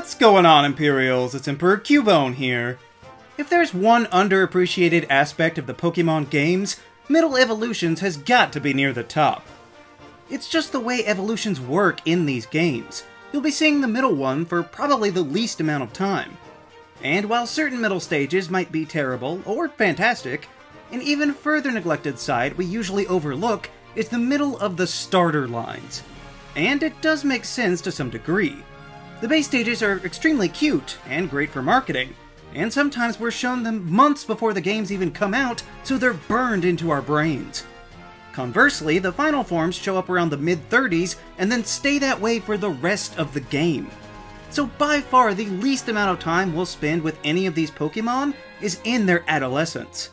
What's going on, Imperials? It's Emperor Cubone here. If there's one underappreciated aspect of the Pokémon games, middle evolutions has got to be near the top. It's just the way evolutions work in these games. You'll be seeing the middle one for probably the least amount of time. And while certain middle stages might be terrible or fantastic, an even further neglected side we usually overlook is the middle of the starter lines. And it does make sense to some degree. The base stages are extremely cute and great for marketing, and sometimes we're shown them months before the games even come out, so they're burned into our brains. Conversely, the final forms show up around the mid-30s and then stay that way for the rest of the game. So by far the least amount of time we'll spend with any of these Pokémon is in their adolescence.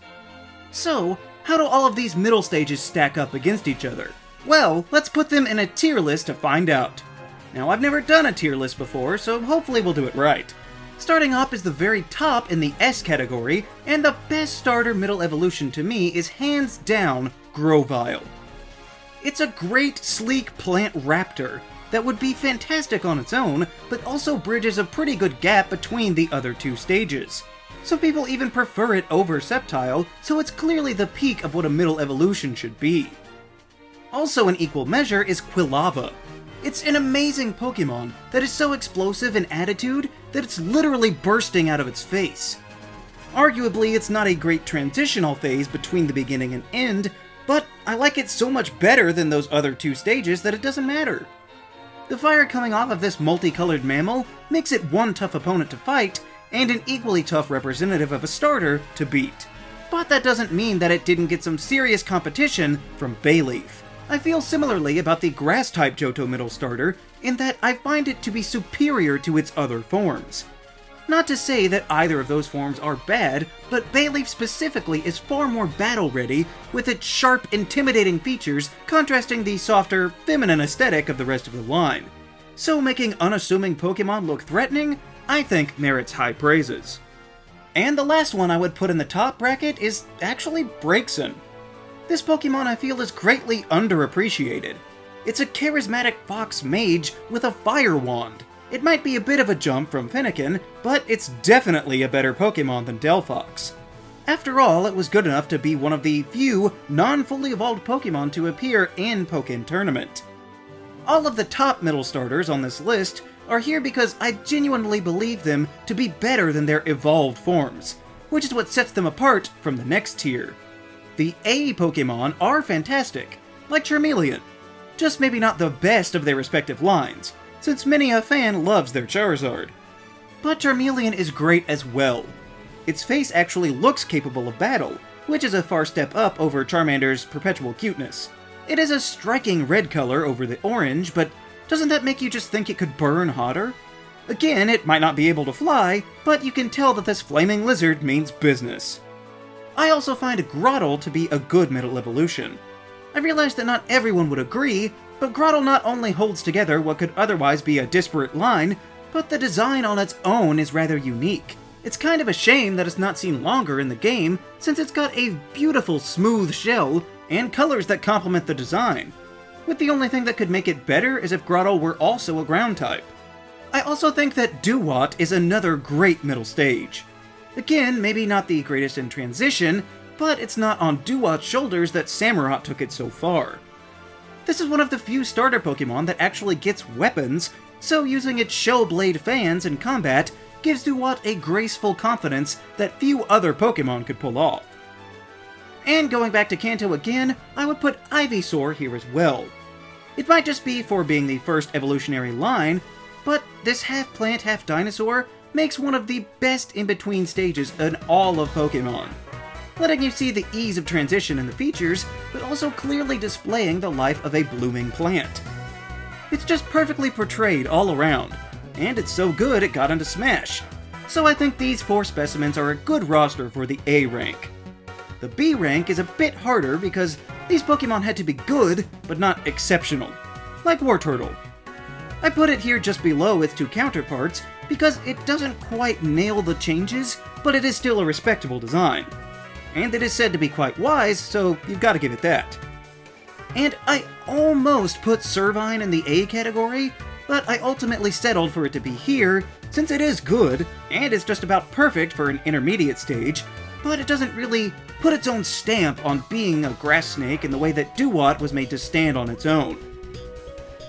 So, how do all of these middle stages stack up against each other? Well, let's put them in a tier list to find out. Now, I've never done a tier list before, so hopefully we'll do it right. Starting up is the very top in the S category, and the best starter middle evolution to me is hands down Grovyle. It's a great, sleek plant raptor that would be fantastic on its own, but also bridges a pretty good gap between the other two stages. Some people even prefer it over Sceptile, so it's clearly the peak of what a middle evolution should be. Also in equal measure is Quilava. It's an amazing Pokémon that is so explosive in attitude that it's literally bursting out of its face. Arguably, it's not a great transitional phase between the beginning and end, but I like it so much better than those other two stages that it doesn't matter. The fire coming off of this multicolored mammal makes it one tough opponent to fight, and an equally tough representative of a starter to beat. But that doesn't mean that it didn't get some serious competition from Bayleaf. I feel similarly about the Grass-type Johto middle starter, in that I find it to be superior to its other forms. Not to say that either of those forms are bad, but Bayleaf specifically is far more battle-ready, with its sharp, intimidating features contrasting the softer, feminine aesthetic of the rest of the line. So making unassuming Pokémon look threatening, I think merits high praises. And the last one I would put in the top bracket is actually Braixen. This Pokémon I feel is greatly underappreciated. It's a charismatic fox mage with a fire wand. It might be a bit of a jump from Fennekin, but it's definitely a better Pokémon than Delphox. After all, it was good enough to be one of the few non-fully evolved Pokémon to appear in Pokken Tournament. All of the top middle starters on this list are here because I genuinely believe them to be better than their evolved forms, which is what sets them apart from the next tier. The A Pokémon are fantastic, like Charmeleon, just maybe not the best of their respective lines, since many a fan loves their Charizard. But Charmeleon is great as well. Its face actually looks capable of battle, which is a far step up over Charmander's perpetual cuteness. It is a striking red color over the orange, but doesn't that make you just think it could burn hotter? Again, it might not be able to fly, but you can tell that this flaming lizard means business. I also find Grottle to be a good middle evolution. I realize that not everyone would agree, but Grottle not only holds together what could otherwise be a disparate line, but the design on its own is rather unique. It's kind of a shame that it's not seen longer in the game, since it's got a beautiful smooth shell and colors that complement the design, with the only thing that could make it better is if Grottle were also a ground type. I also think that Dewott is another great middle stage. Again, maybe not the greatest in transition, but it's not on Dewott's shoulders that Samurott took it so far. This is one of the few starter Pokémon that actually gets weapons, so using its Shell Blade fans in combat gives Dewott a graceful confidence that few other Pokémon could pull off. And going back to Kanto again, I would put Ivysaur here as well. It might just be for being the first evolutionary line, but this half-plant, half-dinosaur makes one of the best in-between stages in all of Pokémon, letting you see the ease of transition in the features, but also clearly displaying the life of a blooming plant. It's just perfectly portrayed all around, and it's so good it got into Smash, so I think these 4 specimens are a good roster for the A rank. The B rank is a bit harder because these Pokémon had to be good, but not exceptional, like Wartortle. I put it here just below its two counterparts because it doesn't quite nail the changes, but it is still a respectable design. And it is said to be quite wise, so you've got to give it that. And I almost put Servine in the A category, but I ultimately settled for it to be here, since it is good, and is just about perfect for an intermediate stage, but it doesn't really put its own stamp on being a grass snake in the way that Duat was made to stand on its own.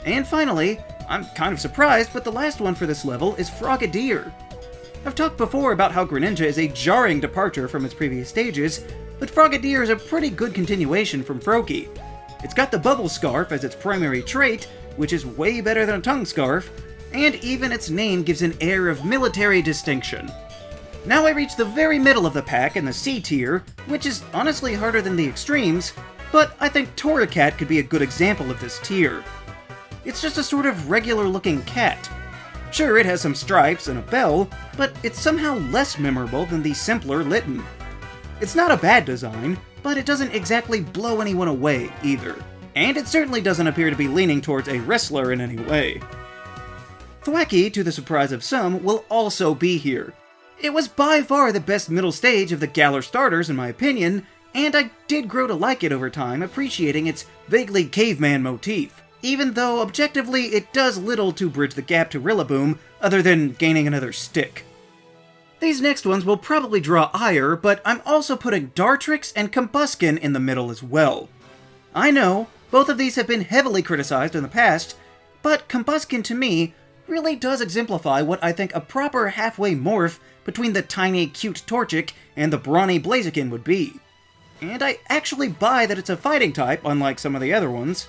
And finally, I'm kind of surprised, but the last one for this level is Frogadier. I've talked before about how Greninja is a jarring departure from its previous stages, but Frogadier is a pretty good continuation from Froakie. It's got the Bubble Scarf as its primary trait, which is way better than a Tongue Scarf, and even its name gives an air of military distinction. Now I reach the very middle of the pack in the C tier, which is honestly harder than the extremes, but I think Torracat could be a good example of this tier. It's just a sort of regular-looking cat. Sure, it has some stripes and a bell, but it's somehow less memorable than the simpler Litten. It's not a bad design, but it doesn't exactly blow anyone away either. And it certainly doesn't appear to be leaning towards a wrestler in any way. Thwackey, to the surprise of some, will also be here. It was by far the best middle stage of the Galar starters in my opinion, and I did grow to like it over time, appreciating its vaguely caveman motif, even though objectively it does little to bridge the gap to Rillaboom, other than gaining another stick. These next ones will probably draw ire, but I'm also putting Dartrix and Combusken in the middle as well. I know, both of these have been heavily criticized in the past, but Combusken to me really does exemplify what I think a proper halfway morph between the tiny, cute Torchic and the brawny Blaziken would be. And I actually buy that it's a fighting type, unlike some of the other ones.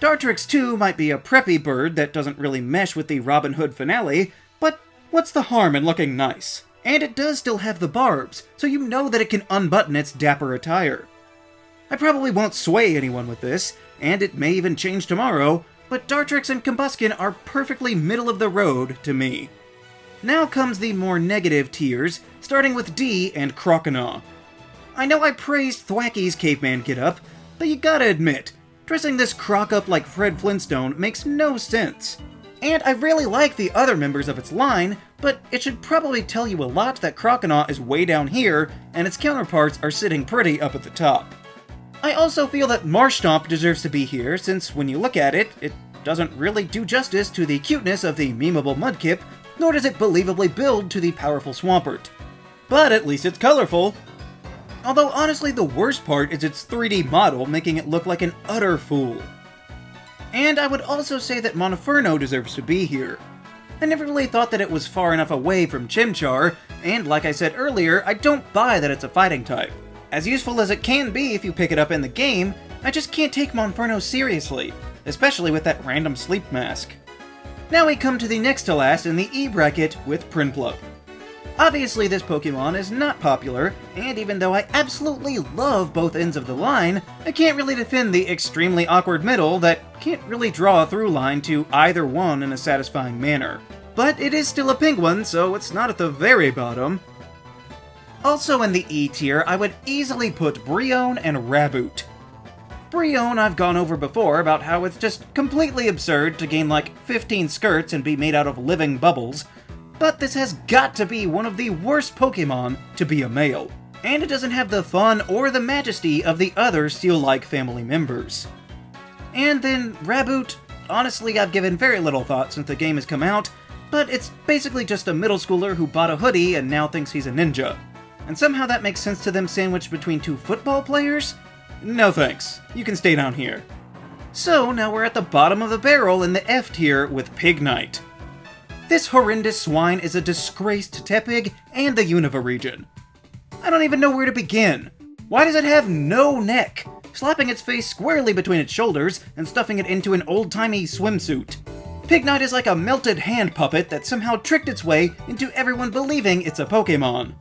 Dartrix too might be a preppy bird that doesn't really mesh with the Robin Hood finale, but what's the harm in looking nice? And it does still have the barbs, so you know that it can unbutton its dapper attire. I probably won't sway anyone with this, and it may even change tomorrow, but Dartrix and Combusken are perfectly middle of the road to me. Now comes the more negative tiers, starting with D and Croconaw. I know I praised Thwackey's caveman getup, but you gotta admit, dressing this croc up like Fred Flintstone makes no sense. And I really like the other members of its line, but it should probably tell you a lot that Croconaw is way down here, and its counterparts are sitting pretty up at the top. I also feel that Marshtomp deserves to be here, since when you look at it, it doesn't really do justice to the cuteness of the memeable Mudkip, nor does it believably build to the powerful Swampert. But at least it's colorful. Although honestly the worst part is its 3D model, making it look like an utter fool. And I would also say that Monferno deserves to be here. I never really thought that it was far enough away from Chimchar, and like I said earlier, I don't buy that it's a fighting type. As useful as it can be if you pick it up in the game, I just can't take Monferno seriously, especially with that random sleep mask. Now we come to the next to last in the E bracket with Prinplup. Obviously this Pokemon is not popular, and even though I absolutely love both ends of the line, I can't really defend the extremely awkward middle that can't really draw a through line to either one in a satisfying manner. But it is still a Penguin, so it's not at the very bottom. Also in the E tier, I would easily put Brionne and Raboot. Brionne I've gone over before about how it's just completely absurd to gain like 15 skirts and be made out of living bubbles, but this has got to be one of the worst Pokemon to be a male. And it doesn't have the fun or the majesty of the other Steel-like family members. And then Raboot, honestly I've given very little thought since the game has come out, but it's basically just a middle schooler who bought a hoodie and now thinks he's a ninja. And somehow that makes sense to them sandwiched between two football players? No thanks, you can stay down here. So now we're at the bottom of the barrel in the F tier with Pignite. This horrendous swine is a disgrace to Tepig and the Unova region. I don't even know where to begin. Why does it have no neck? Slapping its face squarely between its shoulders and stuffing it into an old-timey swimsuit. Pignite is like a melted hand puppet that somehow tricked its way into everyone believing it's a Pokemon.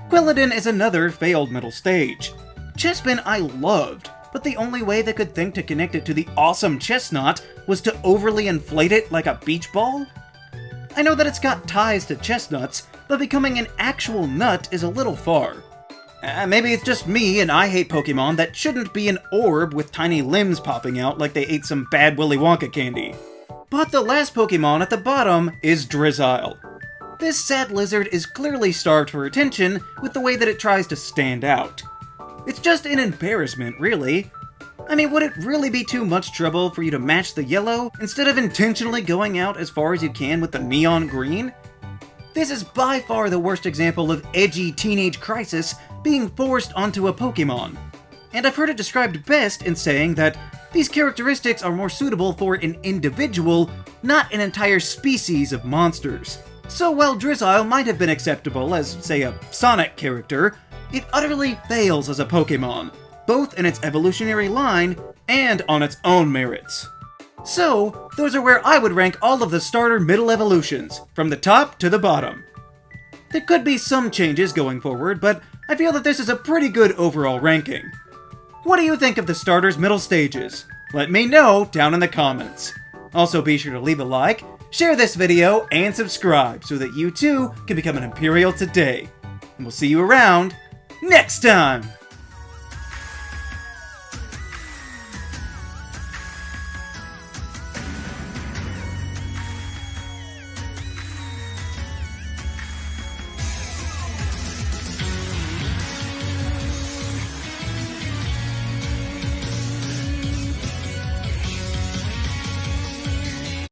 Quilladin is another failed middle stage. Chespin I loved, but the only way they could think to connect it to the awesome Chestnut was to overly inflate it like a beach ball? I know that it's got ties to chestnuts, but becoming an actual nut is a little far. Maybe it's just me and I hate Pokemon that shouldn't be an orb with tiny limbs popping out like they ate some bad Willy Wonka candy. But the last Pokemon at the bottom is Drizzile. This sad lizard is clearly starved for attention with the way that it tries to stand out. It's just an embarrassment, really. I mean, would it really be too much trouble for you to match the yellow instead of intentionally going out as far as you can with the neon green? This is by far the worst example of edgy teenage crisis being forced onto a Pokémon. And I've heard it described best in saying that these characteristics are more suitable for an individual, not an entire species of monsters. So while Drizzile might have been acceptable as, say, a Sonic character, it utterly fails as a Pokémon, both in its evolutionary line and on its own merits. So, those are where I would rank all of the starter middle evolutions, from the top to the bottom. There could be some changes going forward, but I feel that this is a pretty good overall ranking. What do you think of the starter's middle stages? Let me know down in the comments. Also be sure to leave a like, share this video, and subscribe so that you too can become an Imperial today. And we'll see you around next time!